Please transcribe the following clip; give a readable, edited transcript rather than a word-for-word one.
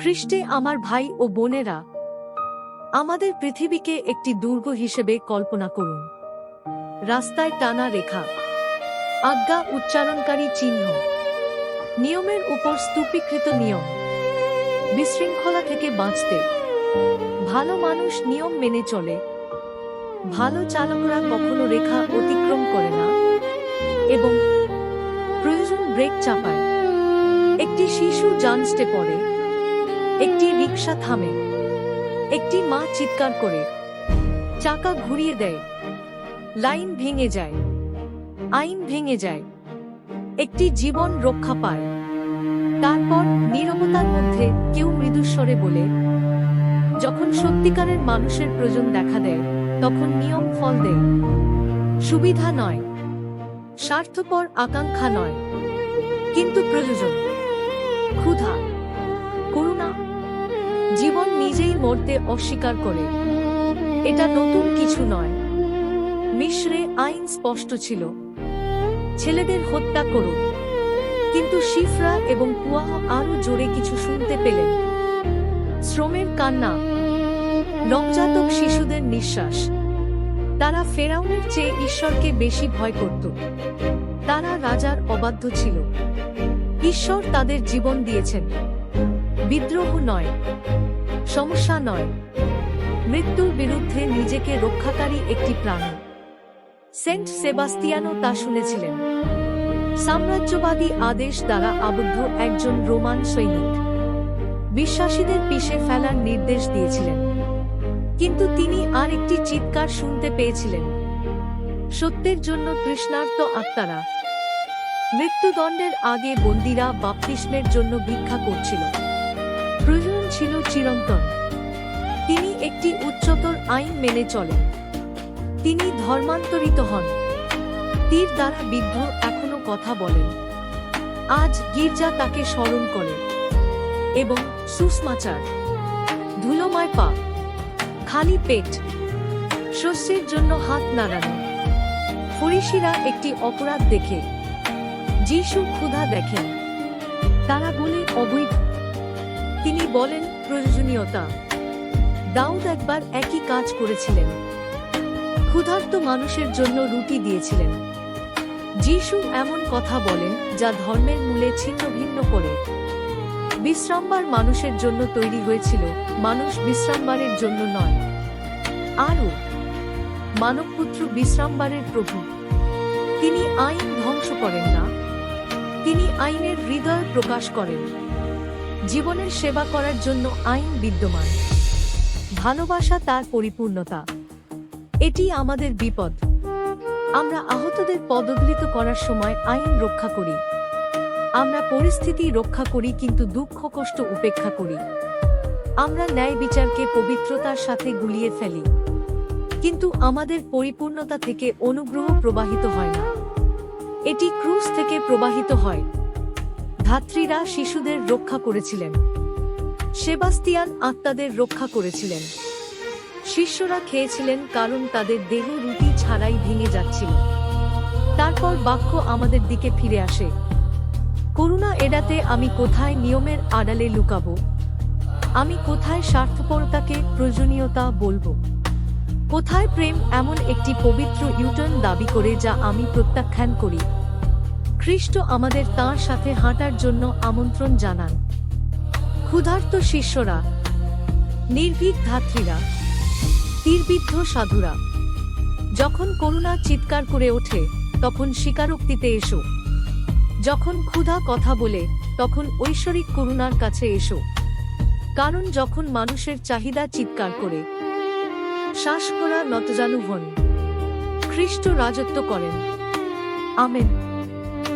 খ্রিস্টে আমার ভাই ও বোনেরা, আমাদের পৃথিবীকে একটি দুর্গ হিসেবে কল্পনা করুন। রাস্তায় টানা রেখা, আজ্ঞা উচ্চারণকারী চিহ্ন, নিয়মের উপর স্তূপীকৃত নিয়ম। বিশৃঙ্খলা থেকে বাঁচতে ভালো মানুষ নিয়ম মেনে চলে, ভালো চালকরা কখনো রেখা অতিক্রম করে না এবং প্রয়োজন ব্রেক চাপায়। একটি শিশু জানস্টে পড়ে, একটি রিকশা থামে, একটি মা চিৎকার করে চাকা ঘুরিয়ে দেয়, লাইন ভেঙে যায়, আইন ভেঙে যায়, একটি জীবন রক্ষা পায়। তারপর নীরবতার মধ্যে কেউ মৃদুস্বরে বলে, যখন সত্যিকারের মানুষের প্রয়োজন দেখা দেয় তখন নিয়ম ফল দেয়। সুবিধা নয়, স্বার্থপর আকাঙ্ক্ষা নয়, কিন্তু প্রয়োজন, ক্ষুধা, করুণা, জীবন নিজেই মরতে অস্বীকার করে। এটা নতুন কিছু নয়। মিশরে আইন স্পষ্ট ছিল, ছেলেদের হত্যা করুন। কিন্তু শিফরা এবং পুয়াহ আরো জোরে কিছু শুনতে পেলেন। শ্রমের কান্না, নবজাতক শিশুদের নিঃশ্বাস। তারা ফেরাউনের চেয়ে ঈশ্বরকে বেশি ভয় করত। তারা রাজার অবাধ্য ছিল। ঈশ্বর তাদের জীবন দিয়েছেন। বিদ্রোহ নয়, সমস্যা নয়, মৃত্যুর বিরুদ্ধে নিজেকে রক্ষাকারী একটি প্রাণ। সেন্ট সেবাস্তিয়ানো তা শুনেছিলেন। সাম্রাজ্যবাদী আদেশ দ্বারা আবদ্ধ একজন রোমান সৈনিক বিশ্বাসীদের পিষে ফেলার নির্দেশ দিয়েছিলেন, কিন্তু তিনি আর একটি চিৎকার শুনতে পেয়েছিলেন। সত্যের জন্য তৃষ্ণার্ত আত্মারা। মৃত্যুদণ্ডের আগে বন্দীরা বাপ্তিস্মের জন্য ভিক্ষা করছিল। প্রয়োজন ছিল চিরন্তন। তিনি একটি উচ্চতর আইন মেনে চলেন। তিনি ধর্মান্তরিত হন। তীর দ্বারা বিদ্ধ এখনো কথা বলেন। আজ গির্জা তাকে স্মরণ করে। এবং সুসমাচার, ধুলোময় পা, খালি পেট, শস্যের জন্য হাত নাড়ানো। ফরিসিরা একটি অপরাধ দেখে যিশু ক্ষুধা দেখেন। তারা বলে অবৈধ। তিনি বলেন প্রয়োজনীয়তা। দাউদ একবার একই কাজ করেছিলেন। ক্ষুধার্ত মানুষের জন্য রুটি দিয়েছিলেন। যিশু এমন কথা বলেন যা ধর্মের মূলে ছিন্ন ভিন্ন করে। বিশ্রামবার মানুষের জন্য তৈরি হয়েছিল, মানুষ বিশ্রামবারের জন্য নয়। আরও মানবপুত্র বিশ্রামবারের প্রভু। তিনি আইন ধ্বংস করেন না, তিনি আইনের হৃদয় প্রকাশ করেন। জীবনের সেবা করার জন্য আইন বিদ্যমান। ভালোবাসা তার পরিপূর্ণতা। এটি আমাদের বিপদ। আমরা আহতদের পদদলিত করার সময় আইন রক্ষা করি। আমরা পরিস্থিতি রক্ষা করি কিন্তু দুঃখ কষ্ট উপেক্ষা করি। আমরা ন্যায় বিচারকে পবিত্রতার সাথে গুলিয়ে ফেলি, কিন্তু আমাদের পরিপূর্ণতা থেকে অনুগ্রহ প্রবাহিত হয় না। এটি ক্রুশ থেকে প্রবাহিত হয়। ধাত্রীরা শিশুদের রক্ষা করেছিলেন। সেবাস্তিয়ান আত্মাদের রক্ষা করেছিলেন। শিষ্যরা খেয়েছিলেন কারণ তাদের দেহ রুটি ছাড়াই ভেঙে যাচ্ছিল। তারপর বাক্য আমাদের দিকে ফিরে আসে। করুণা এড়াতে আমি কোথায় নিয়মের আড়ালে লুকাবো? আমি কোথায় স্বার্থপরতাকে প্রয়োজনীয়তা বলবো? কোথায় প্রেম এমন একটি পবিত্র ইউটার্ন দাবি করে যা আমি প্রত্যাখ্যান করি? খ্রিস্ট আমাদের তাঁর সাথে হাঁটার জন্য আমন্ত্রণ জানান। ক্ষুধার্ত শিষ্যরা, নির্ভীক ধাত্রীরা, তীরবিদ্ধ সাধুরা। যখন করুণা চিৎকার করে ওঠে তখন স্বীকারোক্তিতে এসো। যখন ক্ষুধা কথা বলে তখন ঐশ্বরিক করুণার কাছে এসো। কারণ যখন মানুষের চাহিদা চিৎকার করে, শ্বাস করা নতজানু হন। খ্রিস্ট রাজত্ব করেন। আমেন।